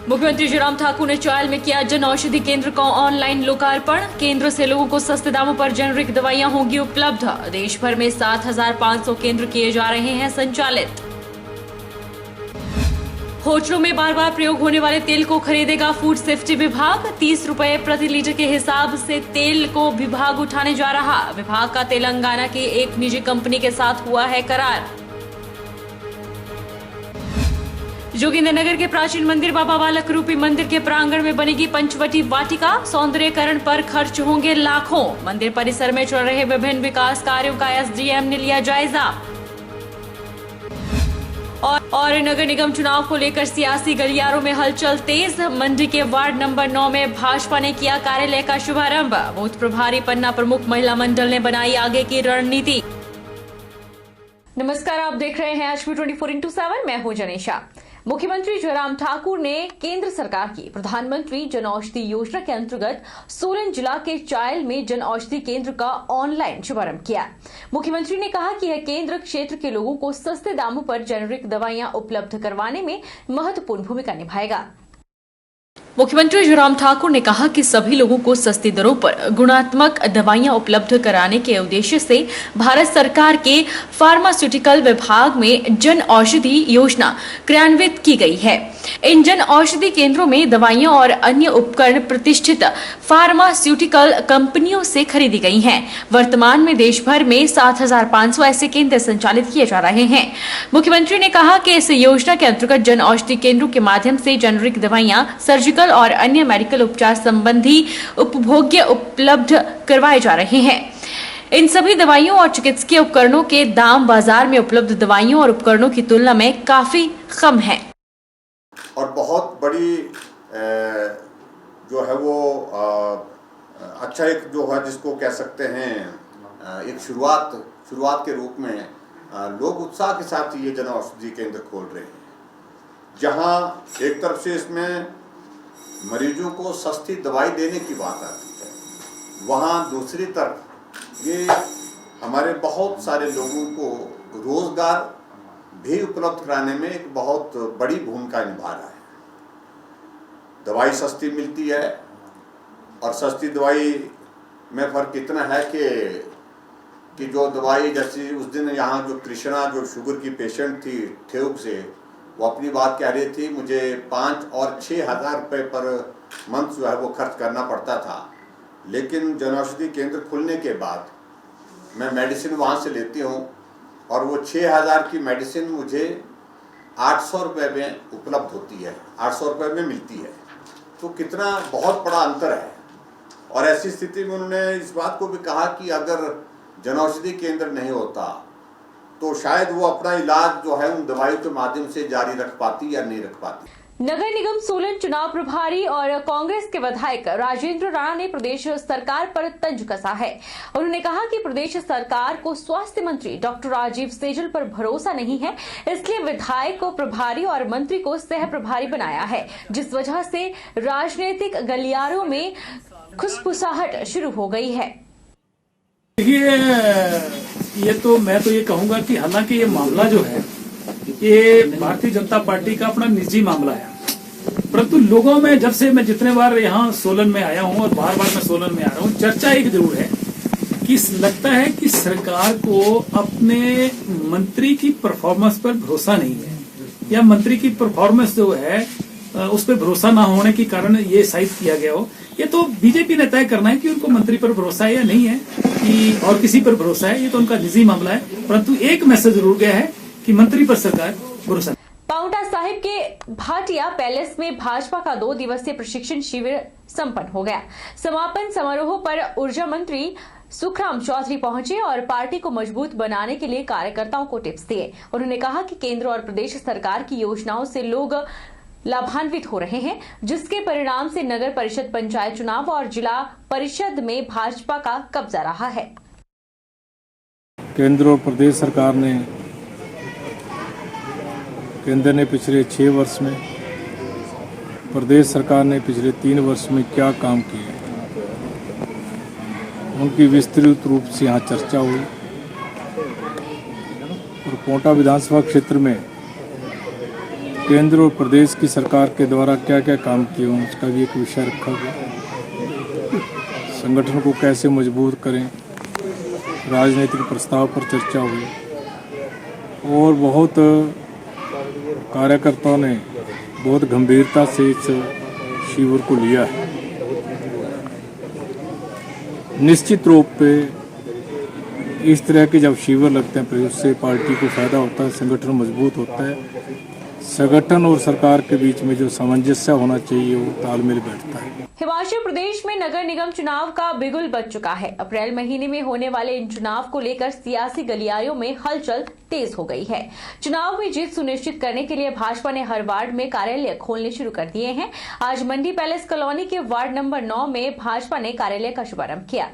मुख्यमंत्री जयराम ठाकुर ने चायल में किया जन औषधि केंद्र का ऑनलाइन लोकार्पण। केंद्र से लोगों को सस्ते दामों पर जेनेरिक दवाइयां होंगी उपलब्ध। देश भर में 7,500 केंद्र किए जा रहे हैं संचालित। होटलों में बार बार प्रयोग होने वाले तेल को खरीदेगा फूड सेफ्टी विभाग। 30 रुपए प्रति लीटर के हिसाब से तेल को विभाग उठाने जा रहा। विभाग का तेलंगाना की एक निजी कंपनी के साथ हुआ है करार। जोगिंद्रनगर के प्राचीन मंदिर बाबा बालक रूपी मंदिर के प्रांगण में बनेगी पंचवटी वाटिका। सौंदर्यीकरण पर खर्च होंगे लाखों। मंदिर परिसर में चल रहे विभिन्न विकास कार्यों का एसडीएम ने लिया जायजा। और नगर निगम चुनाव को लेकर सियासी गलियारों में हलचल तेज। मंडी के वार्ड नंबर 9 में भाजपा ने किया कार्यालय का शुभारंभ। बूथ प्रभारी पन्ना प्रमुख महिला मंडल ने बनाई आगे की रणनीति। नमस्कार, आप देख रहे हैं HB 24/7। मैं हूं जनेशा। मुख्यमंत्री जयराम ठाकुर ने केंद्र सरकार की प्रधानमंत्री जन औषधि योजना के अंतर्गत सोलन जिला के चायल में जन औषधि केंद्र का ऑनलाइन शुभारंभ किया। मुख्यमंत्री ने कहा कि यह केंद्र क्षेत्र के लोगों को सस्ते दामों पर जेनेरिक दवाइयां उपलब्ध करवाने में महत्वपूर्ण भूमिका निभाएगा। मुख्यमंत्री जयराम ठाकुर ने कहा कि सभी लोगों को सस्ती दरों पर गुणात्मक दवाइयां उपलब्ध कराने के उद्देश्य से भारत सरकार के फार्मास्यूटिकल विभाग में जन औषधि योजना क्रियान्वित की गई है। इन जन औषधि केंद्रों में दवाइयां और अन्य उपकरण प्रतिष्ठित फार्मास्यूटिकल कंपनियों से खरीदी गई हैं। वर्तमान में देश भर में 7,500 ऐसे केंद्र संचालित किए जा रहे हैं। मुख्यमंत्री ने कहा कि इस योजना के अंतर्गत जन औषधि केंद्रों के माध्यम से जेनेरिक दवाइयां, सर्जिकल और अन्य मेडिकल उपचार संबंधी उपभोग्य उपलब्ध करवाए जा रहे हैं। इन सभी दवाइयों और चिकित्सकीय उपकरणों के दाम बाजार में उपलब्ध दवाइयों और उपकरणों की तुलना में काफी कम है। और बहुत बड़ी जो है वो अच्छा एक जो है जिसको कह सकते हैं एक शुरुआत के रूप में लोग उत्साह के साथ ये जन औषधि केंद्र खोल रहे हैं, जहां एक तरफ से इसमें मरीजों को सस्ती दवाई देने की बात आती है, वहाँ दूसरी तरफ ये हमारे बहुत सारे लोगों को रोजगार भी उपलब्ध कराने में एक बहुत बड़ी भूमिका निभा रहा है। दवाई सस्ती मिलती है और सस्ती दवाई में फर्क इतना है कि जो दवाई जैसे उस दिन यहाँ जो कृष्णा जो शुगर की पेशेंट थी ठेउक से, वो अपनी बात कह रही थी, मुझे 5 और 6 हज़ार रुपये पर मंथ जो है वो खर्च करना पड़ता था, लेकिन जनऔषधि केंद्र खुलने के बाद मैं मेडिसिन वहाँ से लेती हूँ और वो 6,000 की मेडिसिन मुझे 800 रुपये में उपलब्ध होती है, 800 रुपये में मिलती है। तो कितना बहुत बड़ा अंतर है। और ऐसी स्थिति में उन्होंने इस बात को भी कहा कि अगर जनऔषधि केंद्र नहीं होता तो शायद वो अपना इलाज जो है उन दवाइयों के माध्यम से जारी रख पाती या नहीं रख पाती। नगर निगम सोलन चुनाव प्रभारी और कांग्रेस के विधायक राजेंद्र राणा ने प्रदेश सरकार पर तंज कसा है। उन्होंने कहा कि प्रदेश सरकार को स्वास्थ्य मंत्री डॉक्टर राजीव सैजल पर भरोसा नहीं है, इसलिए विधायक को प्रभारी और मंत्री को सह प्रभारी बनाया है, जिस वजह से राजनीतिक गलियारों में खुसफुसाहट शुरू हो गई है। ये तो मैं तो ये कहूंगा कि हालांकि ये मामला जो है ये भारतीय जनता पार्टी का अपना निजी मामला है, परंतु लोगों में जब से मैं जितने बार यहाँ सोलन में आया हूँ और बार बार मैं सोलन में आ रहा हूँ, चर्चा एक जरूर है कि लगता है कि सरकार को अपने मंत्री की परफॉर्मेंस पर भरोसा नहीं है, या मंत्री की परफॉर्मेंस जो है उस पर भरोसा ना होने के कारण ये साइड किया गया हो। ये तो बीजेपी ने तय करना है कि उनको मंत्री पर भरोसा है या नहीं है, कि और किसी पर भरोसा है, ये तो उनका निजी मामला है। परंतु एक मैसेज जरूर गया है कि मंत्री पर सरकार भरोसा। पांवटा साहिब के भाटिया पैलेस में भाजपा का 2 दिवसीय प्रशिक्षण शिविर संपन्न हो गया। समापन समारोह पर ऊर्जा मंत्री सुखराम चौधरी पहुंचे और पार्टी को मजबूत बनाने के लिए कार्यकर्ताओं को टिप्स दिए। उन्होंने कहा कि केंद्र और प्रदेश सरकार की योजनाओं से लोग लाभान्वित हो रहे हैं, जिसके परिणाम से नगर परिषद, पंचायत चुनाव और जिला परिषद में भाजपा का कब्जा रहा है। केंद्र और प्रदेश सरकार ने केंद्र ने पिछले 6 वर्ष में, प्रदेश सरकार ने पिछले 3 वर्ष में क्या काम किए, उनकी विस्तृत रूप से यहाँ चर्चा हुई। और पांवटा विधानसभा क्षेत्र में केंद्र और प्रदेश की सरकार के द्वारा क्या क्या काम किए हों उसका भी एक विषय रखा गया। संगठन को कैसे मजबूत करें, राजनीतिक प्रस्ताव पर चर्चा हुई और बहुत कार्यकर्ताओं ने बहुत गंभीरता से इस शिविर को लिया है। निश्चित रूप पे इस तरह के जब शिविर लगते हैं फिर उससे पार्टी को फायदा होता है, संगठन मजबूत होता है, संगठन और सरकार के बीच में जो सामंजस्य होना चाहिए वो तालमेल बैठता है। हिमाचल प्रदेश में नगर निगम चुनाव का बिगुल बज चुका है। अप्रैल महीने में होने वाले इन चुनाव को लेकर सियासी गलियारों में हलचल तेज हो गई है। चुनाव में जीत सुनिश्चित करने के लिए भाजपा ने हर वार्ड में कार्यालय खोलने शुरू कर दिए हैं। आज मंडी पैलेस कॉलोनी के वार्ड नंबर 9 में भाजपा ने कार्यालय का शुभारंभ किया।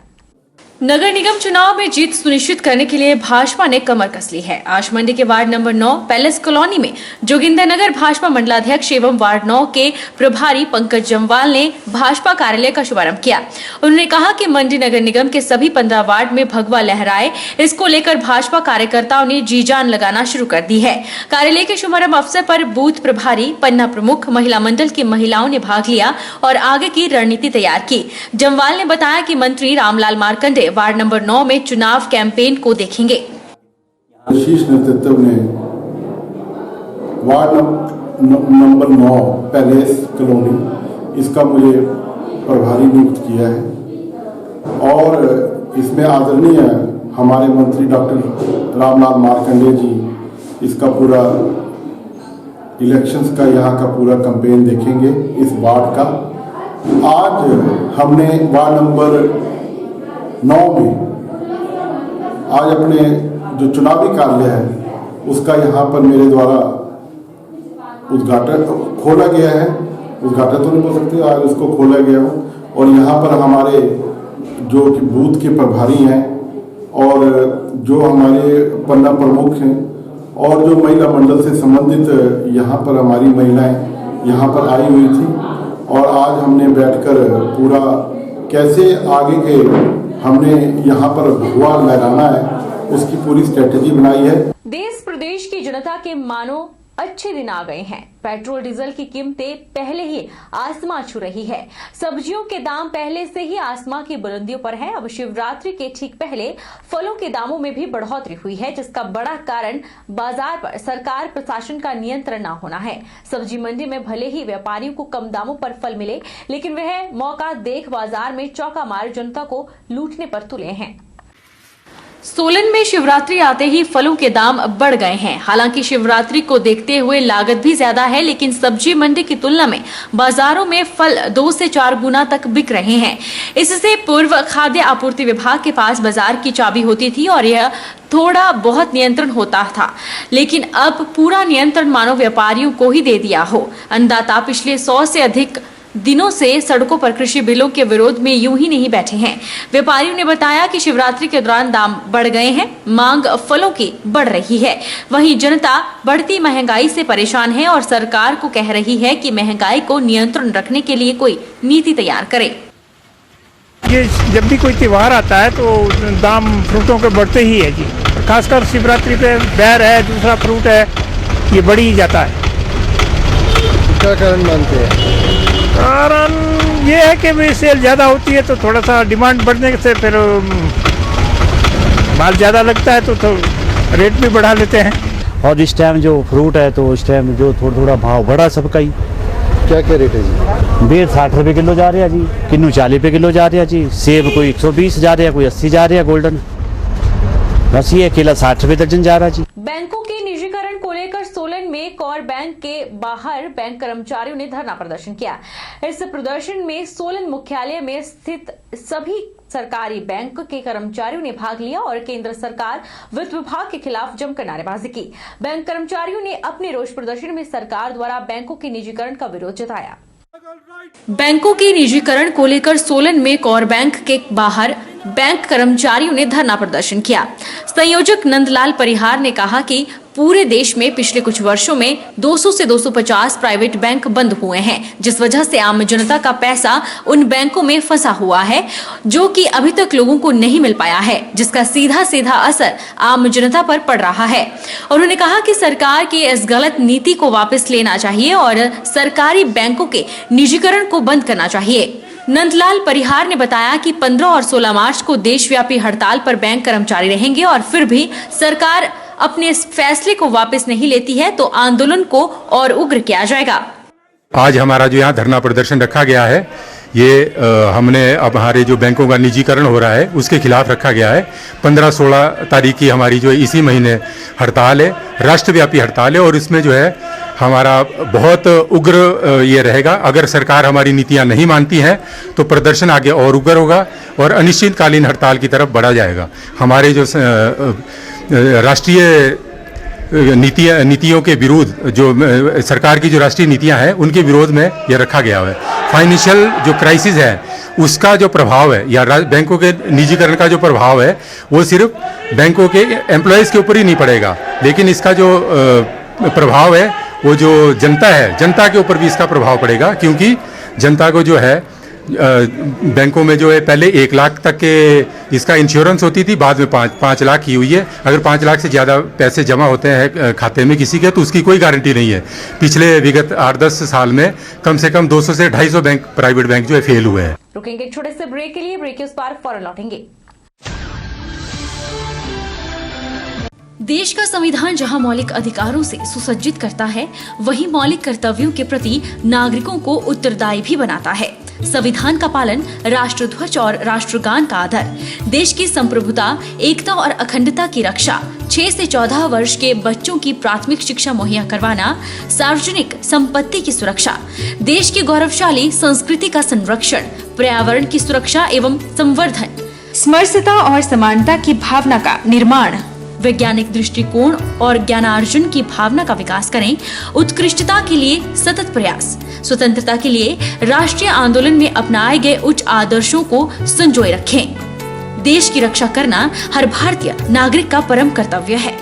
नगर निगम चुनाव में जीत सुनिश्चित करने के लिए भाजपा ने कमर कस ली है। आज मंडी के वार्ड नंबर 9 पैलेस कॉलोनी में जोगिंदरनगर भाजपा मंडलाध्यक्ष एवं वार्ड 9 के प्रभारी पंकज जम्वाल ने भाजपा कार्यालय का शुभारंभ किया। उन्होंने कहा कि मंडी नगर निगम के सभी 15 वार्ड में भगवा लहराए, इसको लेकर भाजपा कार्यकर्ताओं ने जी जान लगाना शुरू कर दी है। कार्यालय के शुभारंभ अवसर पर बूथ प्रभारी, पन्ना प्रमुख, महिला मंडल की महिलाओं ने भाग लिया और आगे की रणनीति तैयार की। जम्वाल ने बताया कि मंत्री रामलाल मार्कंडे वार्ड नंबर 9 में चुनाव कैंपेन को देखेंगे। शीर्ष नेतृत्व ने वार्ड नंबर 9 पैलेस कॉलोनी इसका मुझे प्रभारी नियुक्त किया है और इसमें आदरणीय हमारे मंत्री डॉक्टर रामलाल मार्कंडे जी इसका पूरा इलेक्शंस का यहाँ का पूरा कैंपेन देखेंगे इस वार्ड का। आज हमने वार्ड नंबर 9 में आज अपने जो चुनावी कार्यालय है उसका यहाँ पर मेरे द्वारा उद्घाटन खोला गया है। उद्घाटन तो नहीं बोल सकते, आज उसको खोला गया हो और यहाँ पर हमारे जो कि बूथ के प्रभारी हैं और जो हमारे पन्ना प्रमुख हैं और जो महिला मंडल से संबंधित यहाँ पर हमारी महिलाएं यहाँ पर आई हुई थी और आज हमने बैठकर पूरा कैसे आगे के हमने यहाँ पर भगवा लहराना है उसकी पूरी स्ट्रेटेजी बनाई है। देश प्रदेश की जनता के मानो अच्छे दिन आ गए हैं। पेट्रोल डीजल की कीमतें पहले ही आसमां छू रही है। सब्जियों के दाम पहले से ही आसमां की बुलंदियों पर है। अब शिवरात्रि के ठीक पहले फलों के दामों में भी बढ़ोतरी हुई है, जिसका बड़ा कारण बाजार पर सरकार प्रशासन का नियंत्रण न होना है। सब्जी मंडी में भले ही व्यापारियों को कम दामों पर फल मिले, लेकिन वह मौका देख बाजार में चौका मार जनता को लूटने पर तुले हैं। सोलन में शिवरात्रि आते ही फलों के दाम बढ़ गए हैं। हालांकि शिवरात्रि को देखते हुए लागत भी ज्यादा है, लेकिन सब्जी मंडी की तुलना में बाजारों में फल 2 से 4 गुना तक बिक रहे हैं। इससे पूर्व खाद्य आपूर्ति विभाग के पास बाजार की चाबी होती थी और यह थोड़ा बहुत नियंत्रण होता था, लेकिन अब पूरा नियंत्रण मानो व्यापारियों को ही दे दिया हो। अन्नदाता पिछले 100 से अधिक दिनों से सड़कों पर कृषि बिलों के विरोध में यूं ही नहीं बैठे हैं। व्यापारियों ने बताया कि शिवरात्रि के दौरान दाम बढ़ गए हैं, मांग फलों की बढ़ रही है। वहीं जनता बढ़ती महंगाई से परेशान है और सरकार को कह रही है कि महंगाई को नियंत्रण रखने के लिए कोई नीति तैयार करे। ये जब भी कोई त्योहार आता है तो दाम फ्रूटों के बढ़ते ही है जी। खासकर शिवरात्रि पे बैर है, दूसरा फ्रूट है, ये बढ़ ही जाता है। क्या कारण मानते हैं? कारण ये है कि भी सेल ज़्यादा होती है तो थोड़ा सा डिमांड बढ़ने से फिर माल ज़्यादा लगता है तो रेट भी बढ़ा लेते हैं। और इस टाइम जो फ्रूट है तो इस टाइम जो थोड़ा भाव बढ़ा सबका ही। क्या क्या रेट है जी? बेर 60 रुपये किलो जा रहा है जी, किन्नू 40 रुपये किलो जा रहा है जी, सेब कोई 120 जा रहा है, कोई 80 जा रहा है गोल्डन, बस ये केला 60 रुपये दर्जन जा रहा है जी। बैंकों के निजीकरण को लेकर सोलन में कौर बैंक के बाहर बैंक कर्मचारियों ने धरना प्रदर्शन किया। इस प्रदर्शन में सोलन मुख्यालय में स्थित सभी सरकारी बैंक के कर्मचारियों ने भाग लिया और केंद्र सरकार वित्त विभाग के खिलाफ जमकर नारेबाजी की। बैंक कर्मचारियों ने अपने रोष प्रदर्शन में सरकार द्वारा बैंकों के निजीकरण का विरोध जताया। बैंकों के निजीकरण को लेकर सोलन में कौर बैंक के बाहर बैंक कर्मचारियों ने धरना प्रदर्शन किया। संयोजक नंदलाल परिहार ने कहा कि पूरे देश में पिछले कुछ वर्षों में 200 से 250 प्राइवेट बैंक बंद हुए हैं, जिस वजह से आम जनता का पैसा उन बैंकों में फंसा हुआ है, जो कि अभी तक लोगों को नहीं मिल पाया है, जिसका सीधा सीधा असर आम जनता पर पड़ रहा है। उन्होंने कहा कि सरकार की इस गलत नीति को वापस लेना चाहिए और सरकारी बैंकों के निजीकरण को बंद करना चाहिए। नंदलाल परिहार ने बताया कि 15 और 16 मार्च को देशव्यापी हड़ताल पर बैंक कर्मचारी रहेंगे और फिर भी सरकार अपने इस फैसले को वापस नहीं लेती है तो आंदोलन को और उग्र किया जाएगा। आज हमारा जो यहाँ धरना प्रदर्शन रखा गया है, ये हमने अब हमारे जो बैंकों का निजीकरण हो रहा है उसके खिलाफ रखा गया है। 15-16 तारीख की हमारी जो इसी महीने हड़ताल है, राष्ट्रव्यापी हड़ताल है, और इसमें जो है हमारा बहुत उग्र ये रहेगा। अगर सरकार हमारी नीतियां नहीं मानती है तो प्रदर्शन आगे और उग्र होगा और अनिश्चितकालीन हड़ताल की तरफ बढ़ा जाएगा। हमारे जो राष्ट्रीय नीतियों के विरुद्ध, जो सरकार की जो राष्ट्रीय नीतियां हैं उनके विरोध में यह रखा गया है। फाइनेंशियल जो क्राइसिस है उसका जो प्रभाव है या बैंकों के निजीकरण का जो प्रभाव है वो सिर्फ बैंकों के एम्प्लॉयज़ के ऊपर ही नहीं पड़ेगा, लेकिन इसका जो प्रभाव है वो जो जनता है, जनता के ऊपर भी इसका प्रभाव पड़ेगा, क्योंकि जनता को जो है बैंकों में जो है पहले 1 लाख तक के इसका इंश्योरेंस होती थी, बाद में 5 लाख की हुई है। अगर 5 लाख से ज़्यादा पैसे जमा होते हैं खाते में किसी के तो उसकी कोई गारंटी नहीं है। पिछले विगत 8-10 साल में कम से कम 200 से 250 बैंक, प्राइवेट बैंक जो है फेल हुए हैं। रुकेंगे एक छोटे से ब्रेक के लिए, ब्रेक के उस पार फौरन लौटेंगे। देश का संविधान जहां मौलिक अधिकारों से सुसज्जित करता है, वहीं मौलिक कर्तव्यों के प्रति नागरिकों को उत्तरदायी भी बनाता है। संविधान का पालन, राष्ट्रध्वज और राष्ट्रगान का आदर, देश की संप्रभुता, एकता और अखंडता की रक्षा, 6 से 14 वर्ष के बच्चों की प्राथमिक शिक्षा मुहैया करवाना, सार्वजनिक संपत्ति की सुरक्षा, देश की गौरवशाली संस्कृति का संरक्षण, पर्यावरण की सुरक्षा एवं संवर्धन, समरसता और समानता की भावना का निर्माण, वैज्ञानिक दृष्टिकोण और ज्ञानार्जन की भावना का विकास करें, उत्कृष्टता के लिए सतत प्रयास, स्वतंत्रता के लिए राष्ट्रीय आंदोलन में अपनाए गए उच्च आदर्शों को संजोए रखें। देश की रक्षा करना हर भारतीय नागरिक का परम कर्तव्य है।